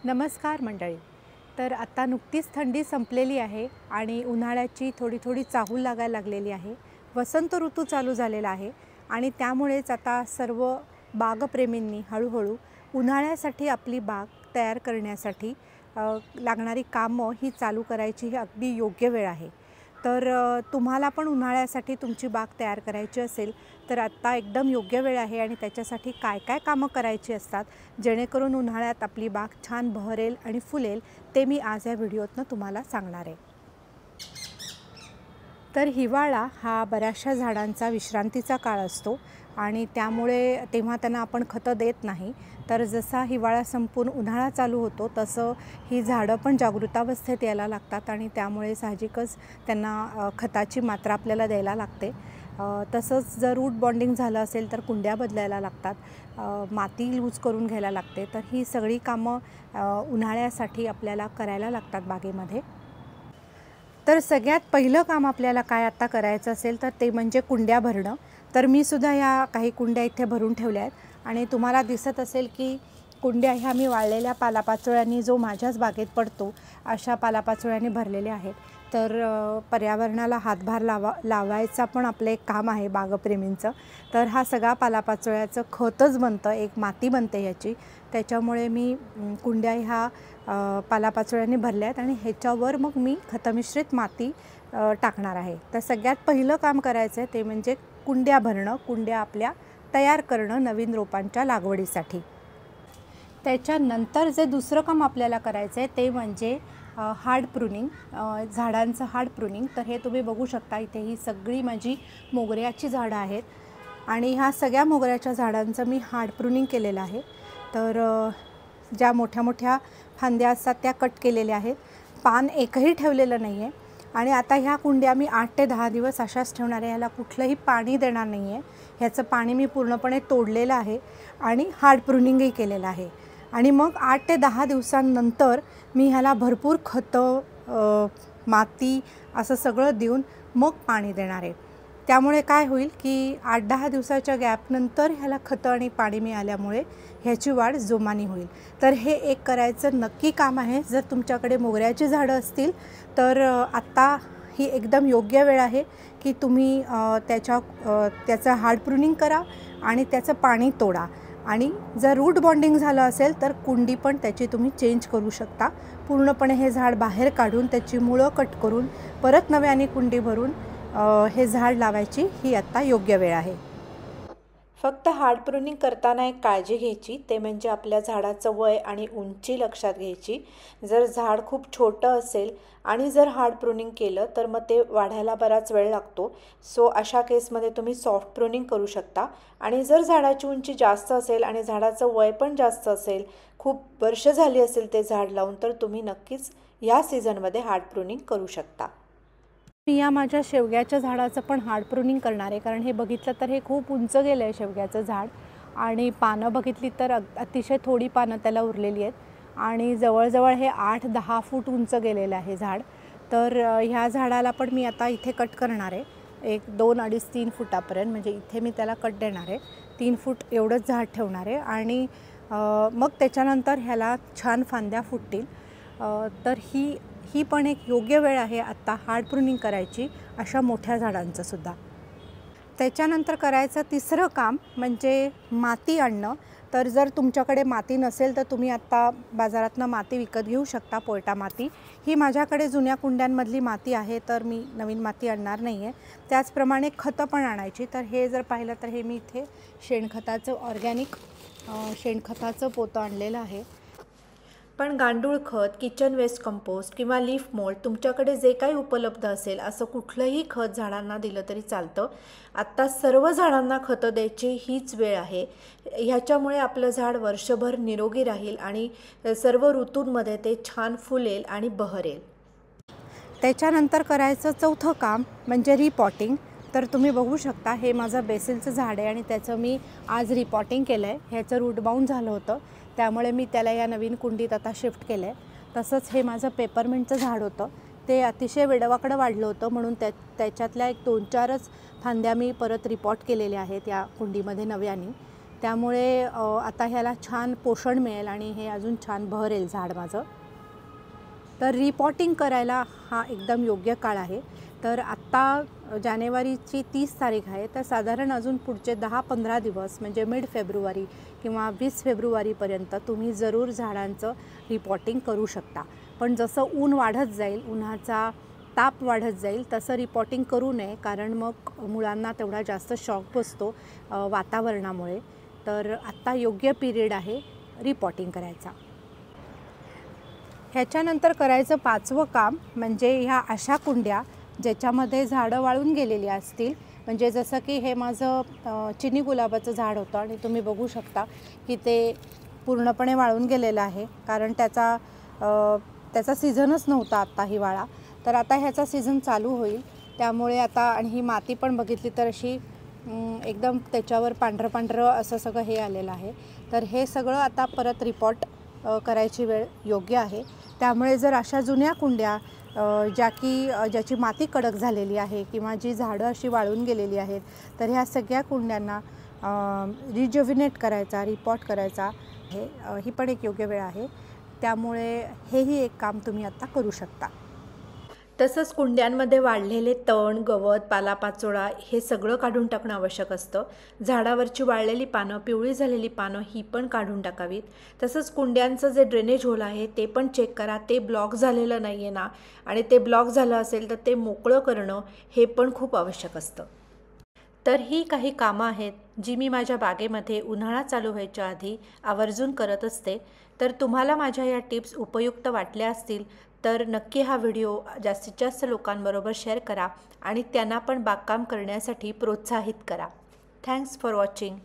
नमस्कार मंडळी. तर आता नुकतीच थंडी संपलेली आहे आणि उन्हाळ्याची थोडी चाहूल लागायला लागलेली आहे. वसंत ऋतू चालू झालेला आहे आणि त्यामुळेच आता सर्व बागप्रेमींनी हळूहळू उन्हाळ्यासाठी आपली बाग तयार करण्यासाठी लागणारी कामं ही चालू करायची ही अगदी योग्य वेळ आहे. तर तुम्हाला पण उन्हाळ्यासाठी तुमची बाग तयार करायची असेल तर आत्ता एकदम योग्य वेळ आहे आणि त्याच्यासाठी काय काय कामं करायची असतात जेणेकरून उन्हाळ्यात आपली बाग छान बहरेल आणि फुलेल ते मी आज या व्हिडिओतनं तुम्हाला सांगणार आहे. तर हिवाळा हा बऱ्याचशा झाडांचा विश्रांतीचा काळ असतो आणि त्यामुळे तेव्हा त्यांना आपण खतं देत नाही. तर जसा हिवाळा संपून उन्हाळा चालू होतो तसं ही झाडं पण जागृतावस्थेत यायला लागतात आणि त्यामुळे साहजिकच त्यांना खताची मात्रा आपल्याला द्यायला लागते. तसंच जर रूट बॉन्डिंग झालं असेल तर कुंड्या बदलायला लागतात, माती लूज करून घ्यायला लागते. तर ही सगळी कामं उन्हाळ्यासाठी आपल्याला करायला लागतात बागेमध्ये. तर सगळ्यात पहिलं काम आपल्याला काय आत्ता करायचं असेल तर ते म्हणजे कुंड्या भरणं. तर मी सुद्धा या काही कुंड्या इथे भरून ठेवल्या आहेत आणि तुम्हाला दिसत असेल की कुंड्या ह्या मी वाळलेल्या पालापाचोळ्यांनी जो माझ्याच बागेत पडतो अशा पालापाचोळ्यांनी भरलेल्या आहेत. तर पर्यावरणाला हातभार लावायचा पण आपलं एक काम आहे बागप्रेमींचं. तर हा सगळा पालापाचोळ्याचं खतच बनतं, एक माती बनते ह्याची. त्याच्यामुळे मी कुंड्या ह्या पालापाचोळ्यांनी भरल्या आहेत आणि ह्याच्यावर मग मी खतमिश्रित माती टाकणार आहे. तर सगळ्यात पहिलं काम करायचं आहे ते म्हणजे कुंड्या भरणं, कुंड्या आपल्या तयार करणं नवीन रोपांच्या लागवडीसाठी. त्याच्यानंतर जे दुसरं काम आपल्याला करायचं आहे ते म्हणजे हार्ड प्रूनिंग, झाडांचं हार्ड प्रूनिंग. तर हे तुम्ही बघू शकता, इथे ही सगळी माझी मोगऱ्याची झाडं आहेत आणि ह्या सगळ्या मोगऱ्याच्या झाडांचं मी हार्ड प्रूनिंग केलेलं आहे. तर ज्या मोठ्या मोठ्या फांद्या असतात त्या कट केलेल्या आहेत, पान एकही ठेवलेलं नाही आहे. आणि आता ह्या कुंड्या मी 8 ते 10 दिवस अशाच ठेवणार आहे. ह्याला कुठलंही पाणी देणार नाही आहे. ह्याचं पाणी मी पूर्णपणे तोडलेलं आहे आणि हार्ड प्रूनिंगही केलेलं आहे. आणि मग 8 ते 10 दिवसांनंतर मी ह्याला भरपूर खतं, माती असं सगळं देऊन मग पाणी देणार आहे. त्यामुळे काय होईल की 8-10 दिवसाच्या गॅपनंतर ह्याला खतं आणि पाणी मिळाल्यामुळे ह्याची वाढ जोमाने होईल. तर हे एक करायचं नक्की काम आहे. जर तुमच्याकडे मोगऱ्याची झाडं असतील तर आत्ता ही एकदम योग्य वेळ आहे की तुम्ही त्याचं हार्ड प्रूनिंग करा आणि त्याचं पाणी तोडा. आणि जर रूट बॉन्डिंग झालं असेल तर कुंडी पण त्याची तुम्ही चेंज करू शकता. पूर्णपणे हे झाड बाहेर काढून त्याची मुळं कट करून परत नव्याने कुंडी भरून हे झाड लावायची ही आत्ता योग्य वेळ आहे. फक्त हार्ड प्रूनिंग करताना एक काळजी घ्यायची, ते म्हणजे आपल्या झाडाचं वय आणि उंची लक्षात घ्यायची. जर झाड खूप छोटं असेल आणि जर हार्ड प्रूनिंग केलं तर मग ते वाढायला बराच वेळ लागतो. सो अशा केसमध्ये तुम्ही सॉफ्ट प्रूनिंग करू शकता. आणि जर झाडाची उंची जास्त असेल आणि झाडाचं वय पण जास्त असेल, खूप वर्ष झाली असेल ते झाड लावून, तर तुम्ही नक्कीच या सीझनमध्ये हार्ड प्रूनिंग करू शकता. मी या माझ्या शेवग्याच्या झाडाचं पण हार्ड प्रूनिंग करणार आहे, कारण हे बघितलं तर हे खूप उंच गेलं आहे शेवग्याचं झाड आणि पानं बघितली तर अतिशय थोडी पानं त्याला उरलेली आहेत आणि जवळजवळ हे 8-10 फूट उंच गेलेलं आहे झाड. तर ह्या झाडाला पण मी आता इथे कट करणार आहे, एक 2, 2.5, 3 फुटापर्यंत. म्हणजे इथे मी त्याला कट देणार आहे, 3 फूट एवढंच झाड ठेवणार आहे आणि मग त्याच्यानंतर ह्याला छान फांद्या फुटतील. तर ही पण एक योग्य वेळ आहे आत्ता हार्ड प्रूनिंग करायची अशा मोठ्या झाडांचं सुद्धा. त्याच्यानंतर करायचं तिसरं काम म्हणजे माती आणणं. तर जर तुमच्याकडे माती नसेल तर तुम्ही आत्ता बाजारातनं माती विकत घेऊ शकता, पोयटा माती. ही माझ्याकडे जुन्या कुंड्यांमधली माती आहे, तर मी नवीन माती आणणार नाही आहे. त्याचप्रमाणे खतं पण आणायची. तर हे जर पाहिलं तर हे मी इथे शेणखताचं ऑर्गॅनिक शेणखताचं पोतं आणलेलं आहे. पण गांडूळ खत, किचन वेस्ट कंपोस्ट किंवा लीफ मोल्ड तुमच्याकडे जे काही उपलब्ध असेल असं कुठलंही खत झाडांना दिलं तरी चालतं. आत्ता सर्व झाडांना खतं द्यायची हीच वेळ आहे. ह्याच्यामुळे आपलं झाड वर्षभर निरोगी राहील आणि सर्व ऋतूंमध्ये ते छान फुलेल आणि बहरेल. त्याच्यानंतर करायचं चौथं काम म्हणजे रिपॉटिंग. तर तुम्ही बघू शकता, हे माझं बेसिलचं झाड आहे आणि त्याचं मी आज रिपॉटिंग केलं आहे. ह्याचं रूट बाउंड झालं होतं, त्यामुळे मी त्याला या नवीन कुंडीत आता शिफ्ट केलं आहे. तसंच हे माझं पेपरमिंटचं झाड होतं, ते अतिशय वेडवाकडं वाढलं होतं, म्हणून त्याच्यातल्या एक 2-4च फांद्या मी परत रिपॉट केलेल्या आहेत या कुंडीमध्ये नव्याने. त्यामुळे आता ह्याला छान पोषण मिळेल आणि हे अजून छान बहरेल झाड माझं. तर रिपॉटिंग करायला हा एकदम योग्य काळ आहे. तर आत्ता जानेवारीची 30 तारीख आहे, तर साधारण अजून पुढचे 10-15 दिवस म्हणजे मिड फेब्रुवारी किंवा 20 फेब्रुवारीपर्यंत तुम्ही जरूर झाडांचं रिपॉटिंग करू शकता. पण जसं ऊन वाढत जाईल, उन्हाचा ताप वाढत जाईल, तसं रिपॉटिंग करू नये, कारण मग मुळांना तेवढा जास्त शॉक बसतो वातावरणामुळे. तर आत्ता योग्य पिरियड आहे रिपॉटिंग करायचा. ह्याच्यानंतर करायचं 5वं काम म्हणजे ह्या अशा कुंड्या ज्याच्यामध्ये झाडं वाळून गेलेली असतील. म्हणजे जसं की हे माझं चिनी गुलाबाचं झाड होतं आणि तुम्ही बघू शकता की ते पूर्णपणे वाळून गेलेलं आहे, कारण त्याचा सीझनच नव्हता आत्ता हिवाळा. तर आता ह्याचा सीझन चालू होईल, त्यामुळे आता आणि ही माती पण बघितली तर अशी एकदम त्याच्यावर पांढरं पांढरं असं सगळं हे आलेलं आहे. तर हे सगळं आता परत रिपॉट करायची वेळ योग्य आहे. त्यामुळे जर अशा जुन्या कुंड्या ज्याची माती कडक झालेली आहे किंवा जी झाडं अशी वाळून गेलेली आहेत, तर ह्या सगळ्या कुंड्यांना रिज्युव्हिनेट करायचा, रिपॉट करायचा ही पण एक योग्य वेळ आहे. त्यामुळे हेही एक काम तुम्ही आता करू शकता. तसंच कुंड्यांमध्ये वाढलेले तण, गवत, पालापाचोळा हे सगळं काढून टाकणं आवश्यक असतं. झाडावरची वाळलेली पानं, पिवळी झालेली पानं ही पण काढून टाकावीत. तसंच कुंड्यांचं जे ड्रेनेज होल आहे ते पण चेक करा, ते ब्लॉक झालेलं नाही आहे ना, आणि ते ब्लॉक झालं असेल तर ते मोकळं करणं हे पण खूप आवश्यक असतं. तर ही काही कामं आहेत जी मी माझ्या बागेमध्ये उन्हाळा चालू व्हायच्या आधी आवर्जून करत असते. तर तुम्हाला माझ्या या टिप्स उपयुक्त वाटल्या असतील तर नक्की हा व्हिडिओ जास्तीत जास्त लोकांबरोबर शेअर करा आणि त्यांना पण बागकाम करण्यासाठी प्रोत्साहित करा. Thanks for watching.